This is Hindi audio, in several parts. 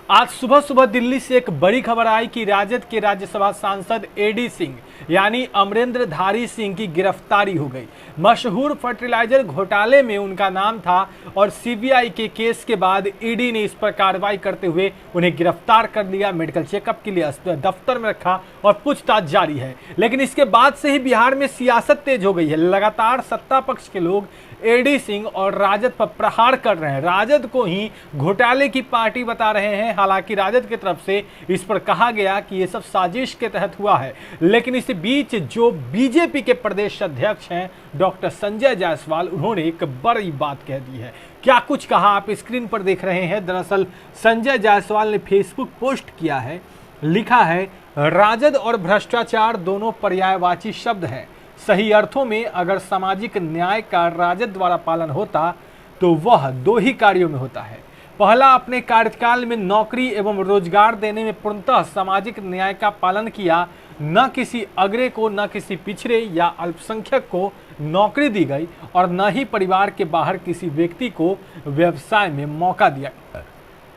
आज सुबह सुबह दिल्ली से एक बड़ी खबर आई कि राजद के राज्यसभा सांसद एडी सिंह यानी अमरेंद्रधारी सिंह की गिरफ्तारी हो गई। मशहूर फर्टिलाइजर घोटाले में उनका नाम था और सीबीआई के केस के बाद ईडी ने इस पर कार्रवाई करते हुए उन्हें गिरफ्तार कर लिया, मेडिकल चेकअप के लिए दफ्तर में रखा और पूछताछ जारी है। लेकिन इसके बाद से ही बिहार में सियासत तेज हो गई है। लगातार सत्ता पक्ष के लोग एडी सिंह और राजद पर प्रहार कर रहे हैं, राजद को ही घोटाले की पार्टी बता रहे हैं। हालांकि राजद की तरफ से इस पर कहा गया कि यह सब साजिश के तहत हुआ है, लेकिन इस बीच जो बीजेपी के प्रदेश अध्यक्ष हैं डॉक्टर संजय जायसवाल, उन्होंने एक बड़ी बात कह दी है। क्या कुछ कहा आप स्क्रीन पर देख रहे हैं। दरअसल संजय जायसवाल ने फेसबुक पोस्ट किया है, लिखा है, राजद और भ्रष्टाचार दोनों पर्यायवाची शब्द हैं। सही अर्थों में अगर सामाजिक न्याय का राजद द्वारा पालन होता तो वह दो ही कार्यों में होता है। पहला, अपने कार्यकाल में नौकरी एवं रोजगार देने में पूर्णतः सामाजिक न्याय का पालन किया। न किसी अग्रे को, न किसी पिछड़े या अल्पसंख्यक को नौकरी दी गई और न ही परिवार के बाहर किसी व्यक्ति को व्यवसाय में मौका दिया।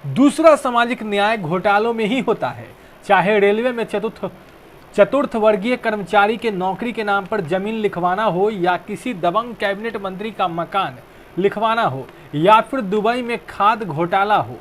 दूसरा, सामाजिक न्याय घोटालों में ही होता है, चाहे रेलवे में चतुर्थ वर्गीय कर्मचारी के नौकरी के नाम पर जमीन लिखवाना हो या किसी दबंग कैबिनेट मंत्री का मकान लिखवाना हो या फिर दुबई में खाद घोटाला हो।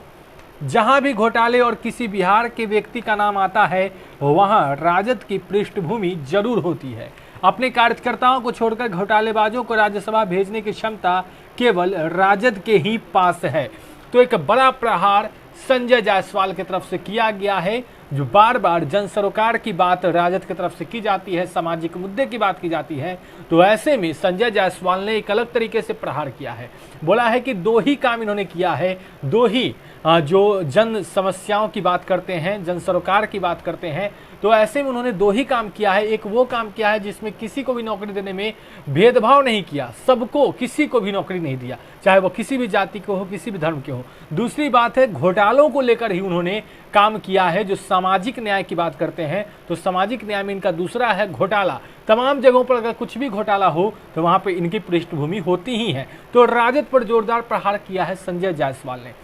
जहां भी घोटाले और किसी बिहार के व्यक्ति का नाम आता है वहां राजद की पृष्ठभूमि जरूर होती है। अपने कार्यकर्ताओं को छोड़कर घोटालेबाजों को राज्यसभा भेजने की क्षमता केवल राजद के ही पास है। तो एक बड़ा प्रहार संजय जायसवाल की तरफ से किया गया है। जो बार बार जन सरोकार की बात राजद की तरफ से की जाती है, सामाजिक मुद्दे की बात की जाती है, तो ऐसे में संजय जायसवाल ने एक अलग तरीके से प्रहार किया है। बोला है कि दो ही काम इन्होंने किया है, दो ही जो जन समस्याओं की बात करते हैं, जन सरोकार की बात करते हैं, तो ऐसे में उन्होंने दो ही काम किया है। एक वो काम किया है जिसमें किसी को भी नौकरी देने में भेदभाव नहीं किया, सबको, किसी को भी नौकरी नहीं दिया, चाहे वो किसी भी जाति को हो, किसी भी धर्म के हो। दूसरी बात है, घोटालों को लेकर ही उन्होंने काम किया है। जो सामाजिक न्याय की बात करते हैं तो सामाजिक न्याय में इनका दूसरा है घोटाला। तमाम जगहों पर अगर कुछ भी घोटाला हो तो वहां पर इनकी पृष्ठभूमि होती ही है। तो राजद पर जोरदार प्रहार किया है संजय जायसवाल ने।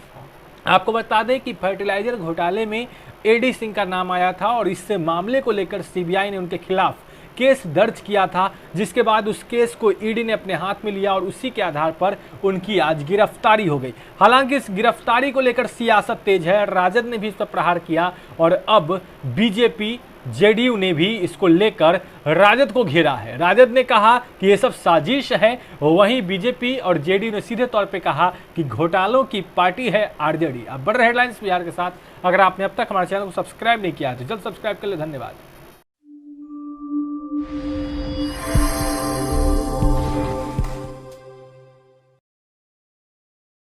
आपको बता दें कि फर्टिलाइजर घोटाले में एडी सिंह का नाम आया था और इससे मामले को लेकर सीबीआई ने उनके खिलाफ केस दर्ज किया था, जिसके बाद उस केस को ईडी ने अपने हाथ में लिया और उसी के आधार पर उनकी आज गिरफ्तारी हो गई। हालांकि इस गिरफ्तारी को लेकर सियासत तेज है, राजद ने भी इस पर प्रहार किया और अब बीजेपी जेडीयू ने भी इसको लेकर राजद को घेरा है। राजद ने कहा कि ये सब साजिश है, वहीं बीजेपी और जेडीयू ने सीधे तौर पे कहा कि घोटालों की पार्टी है आरजेडी। अब बढ़ रहे हेडलाइंस बिहार के साथ। अगर आपने अब तक हमारे चैनल को सब्सक्राइब नहीं किया तो जल्द सब्सक्राइब कर ले। धन्यवाद।